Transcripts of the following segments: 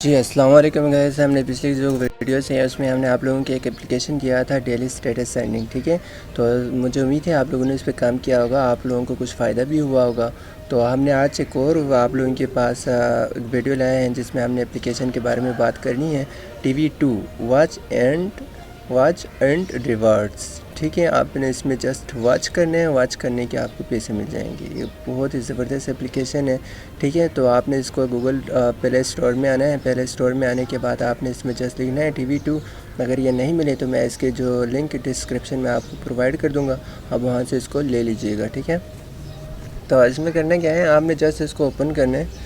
जी अस्सलाम वालेकुम गाइस। हमने पिछली जो वीडियोस है उसमें हमने आप लोगों की एक एप्लीकेशन दिया था डेली स्टेटस सेंडिंग, ठीक है। तो मुझे उम्मीद है आप लोगों ने इस पर काम किया होगा, आप लोगों को कुछ फ़ायदा भी हुआ होगा। तो हमने आज एक और आप लोगों के पास वीडियो लाए हैं जिसमें हमने एप्लीकेशन के बारे में बात करनी है। TV2 वॉच एंड रिवार्ड्स, ठीक है। आपने इसमें जस्ट वॉच करने हैं, वॉच करने के आपको पैसे मिल जाएंगे। ये बहुत ही ज़बरदस्त एप्लीकेशन है, ठीक है। तो आपने इसको गूगल प्ले स्टोर में आना है। प्ले स्टोर में आने के बाद आपने इसमें जस्ट लिखना है TV2। अगर ये नहीं मिले तो मैं इसके जो लिंक डिस्क्रिप्शन में आपको प्रोवाइड कर दूँगा, आप वहाँ से इसको ले लीजिएगा, ठीक है। तो इसमें करना क्या है, आपने जस्ट इसको ओपन करना है।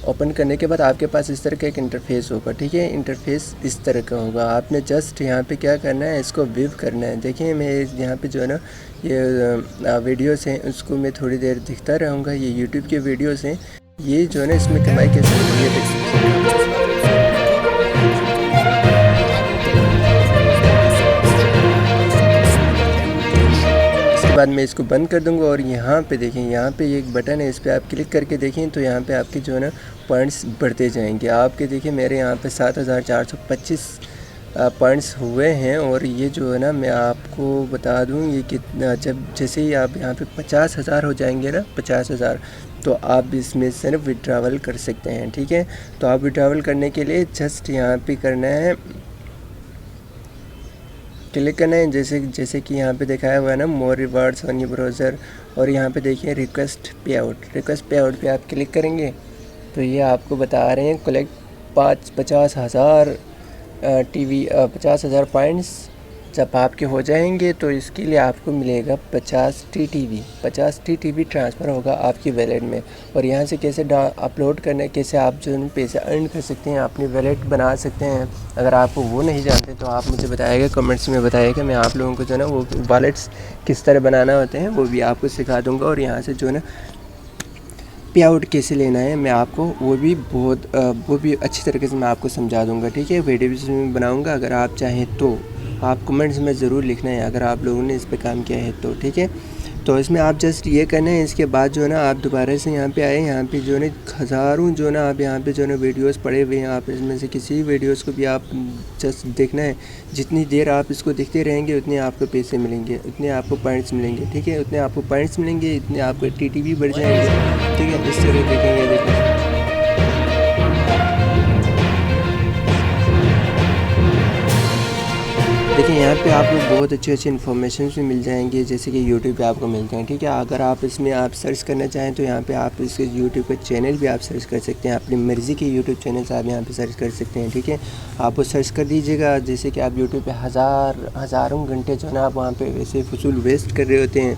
ओपन करने के बाद आपके पास इस तरह का एक इंटरफेस होगा, ठीक है। इंटरफेस इस तरह का होगा। आपने जस्ट यहाँ पे क्या करना है, इसको व्यू करना है। देखिए मैं यहाँ पे जो है ना ये वीडियोस हैं उसको मैं थोड़ी देर दिखता रहूँगा। ये यूट्यूब के वीडियोस हैं, ये जो है ना इसमें कमाई कैसे होती है देख सकते हैं। इसके बाद मैं इसको बंद कर दूंगा और यहाँ पे देखें, यहाँ पे एक बटन है, इस पर आप क्लिक करके देखें तो यहाँ पे आपके जो है ना पॉइंट्स बढ़ते जाएंगे। आपके देखिए मेरे यहाँ पे 7425 पॉइंट्स हुए हैं। और ये जो है ना मैं आपको बता दूँ, ये कितना, जब जैसे ही आप यहाँ पे 50,000 हो जाएंगे ना, 50,000, तो आप इसमें सिर्फ विड्रावल कर सकते हैं, ठीक है। तो आप विड्रावल करने के लिए जस्ट यहाँ पे करना है, क्लिक करना है। जैसे कि यहाँ पे दिखाया हुआ है ना, मोर रिवार्ड्स ऑन योर ब्राउज़र। और यहाँ पे देखिए रिक्वेस्ट पे आउट पे आप क्लिक करेंगे तो ये आपको बता रहे हैं कलेक्ट 50,000 50,000 पॉइंट्स जब आपके हो जाएंगे तो इसके लिए आपको मिलेगा 50 TTV ट्रांसफ़र होगा आपकी वैलेट में। और यहाँ से कैसे अपलोड करना है, कैसे आप जो है पैसे अर्न कर सकते हैं, अपनी वैलेट बना सकते हैं। अगर आप वो नहीं जानते तो आप मुझे बताइएगा, कमेंट्स में बताइएगा। मैं आप लोगों को जो है ना वो वॉलेट्स किस तरह बनाना होते हैं वो भी आपको सिखा दूँगा। और यहाँ से जो है ना पे आउट कैसे लेना है मैं आपको वो भी अच्छी तरीके से मैं आपको समझा दूंगा, ठीक है। वीडियो भी मैं बनाऊंगा, अगर आप चाहें तो आप कमेंट्स में ज़रूर लिखना है अगर आप लोगों ने इस पे काम किया है तो, ठीक है। तो इसमें आप जस्ट ये करना है। इसके बाद जो है ना आप दोबारा से यहाँ पे आए, यहाँ पे जो है ना हज़ारों जो है ना आप यहाँ पे जो है ना वीडियोस पड़े हुए हैं। आप इसमें से किसी वीडियोस को भी आप जस्ट देखना है। जितनी देर आप इसको देखते रहेंगे उतने आपको पैसे मिलेंगे, उतने आपको पॉइंट्स मिलेंगे, ठीक है। उतने आपको पॉइंट्स मिलेंगे, इतने आपको TTV बढ़ जाएंगे, ठीक है। इस तरह देखेंगे, देखें देखिए यहाँ पे आपको बहुत अच्छी इन्फॉर्मेशन भी मिल जाएंगे, जैसे कि यूट्यूब पे आपको मिलते हैं, ठीक है। अगर आप इसमें आप सर्च करना चाहें तो यहाँ पे आप इसके यूट्यूब का चैनल भी आप सर्च कर सकते हैं। अपनी मर्ज़ी के यूट्यूब चैनल से आप यहाँ पे सर्च कर सकते हैं, ठीक है। आप वो सर्च कर दीजिएगा। जैसे कि आप यूट्यूब पर हज़ारों घंटे जो है ना आप वहाँ पर वैसे फजूल वेस्ट कर रहे होते हैं,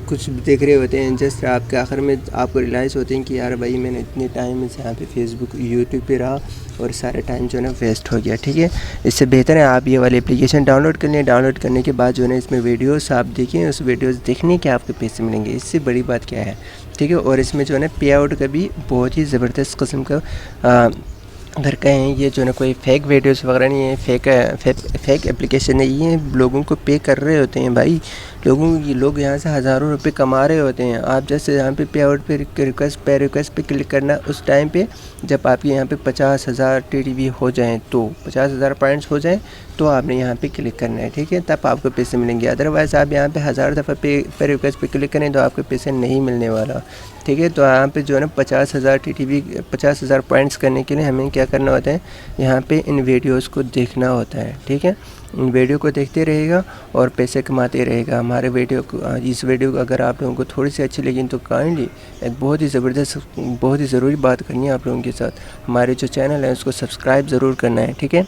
कुछ देख रहे होते हैं, जस्ट आपके आखिर में आपको रियलाइज़ होते हैं कि यार भाई मैंने इतने टाइम से यहाँ पे फेसबुक यूट्यूब पे रहा और सारा टाइम जो है ना वेस्ट हो गया, ठीक है। इससे बेहतर है आप ये वाली एप्लीकेशन डाउनलोड कर लें। डाउनलोड करने के बाद जो है ना इसमें वीडियोस आप देखें, उस वीडियोस देखने के आपके पैसे मिलेंगे। इससे बड़ी बात क्या है, ठीक है। और इसमें जो है ना पे आउट का भी बहुत ही ज़बरदस्त किस्म का अगर कहें ये जो है ना कोई फेक वीडियोस वगैरह नहीं है, फेक एप्लीकेशन नहीं है। लोगों को पे कर रहे होते हैं भाई, लोग यहाँ से हज़ारों रुपए कमा रहे होते हैं। आप जैसे यहाँ पे आउट पे रिक्वेस्ट पे क्लिक करना उस टाइम पे जब आपके यहाँ पे 50,000 TTV हो जाएं, तो 50,000 पॉइंट्स हो जाएं तो आपने यहाँ पे क्लिक करना है, ठीक है। तब आपको पैसे मिलेंगे। अदरवाइज़ आप यहाँ पे 1000 दफ़ा पे रिक्वेस्ट पे क्लिक करें तो आपको पैसे नहीं मिलने वाला, ठीक है। तो यहाँ पे जो है ना 50,000 TTV 50,000 पॉइंट्स करने के लिए हमें क्या करना होता है, यहाँ पे इन वीडियोस को देखना होता है, ठीक है। इन वीडियो को देखते रहेगा और पैसे कमाते रहेगा। हमारे इस वीडियो को अगर आप लोगों को थोड़ी सी अच्छी लगी तो काइंडली एक बहुत ही ज़बरदस्त, बहुत ही ज़रूरी बात करनी है आप लोगों के साथ, हमारे जो चैनल है उसको सब्सक्राइब ज़रूर करना है, ठीक है।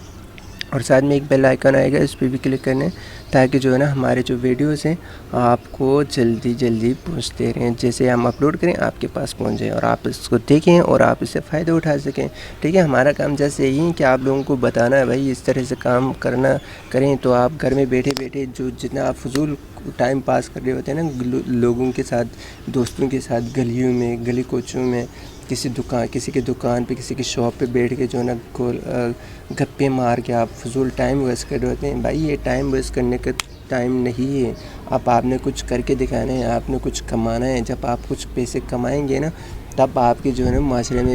और साथ में एक बेल आइकन आएगा, इस पर भी क्लिक करना है ताकि जो है ना हमारे जो वीडियोस हैं आपको जल्दी पहुंचते रहें। जैसे हम अपलोड करें आपके पास पहुंच जाए और आप इसको देखें और आप इससे फ़ायदा उठा सकें, ठीक है। हमारा काम जैसे यही है कि आप लोगों को बताना है भाई इस तरह से काम करें तो आप घर में बैठे जो जितना आप फजूल टाइम पास कर रहे होते हैं ना लोगों के साथ, दोस्तों के साथ, गलियों में, गली कोचों में, किसी की दुकान पे, किसी की शॉप पे बैठ के जो है ना गप्पे मार के आप फजूल टाइम वेस्ट कर रहे होते हैं। भाई ये टाइम वेस्ट करने का टाइम नहीं है। आपने कुछ करके दिखाना है, आपने कुछ कमाना है। जब आप कुछ पैसे कमाएंगे ना तब आपके जो है ना माशरे में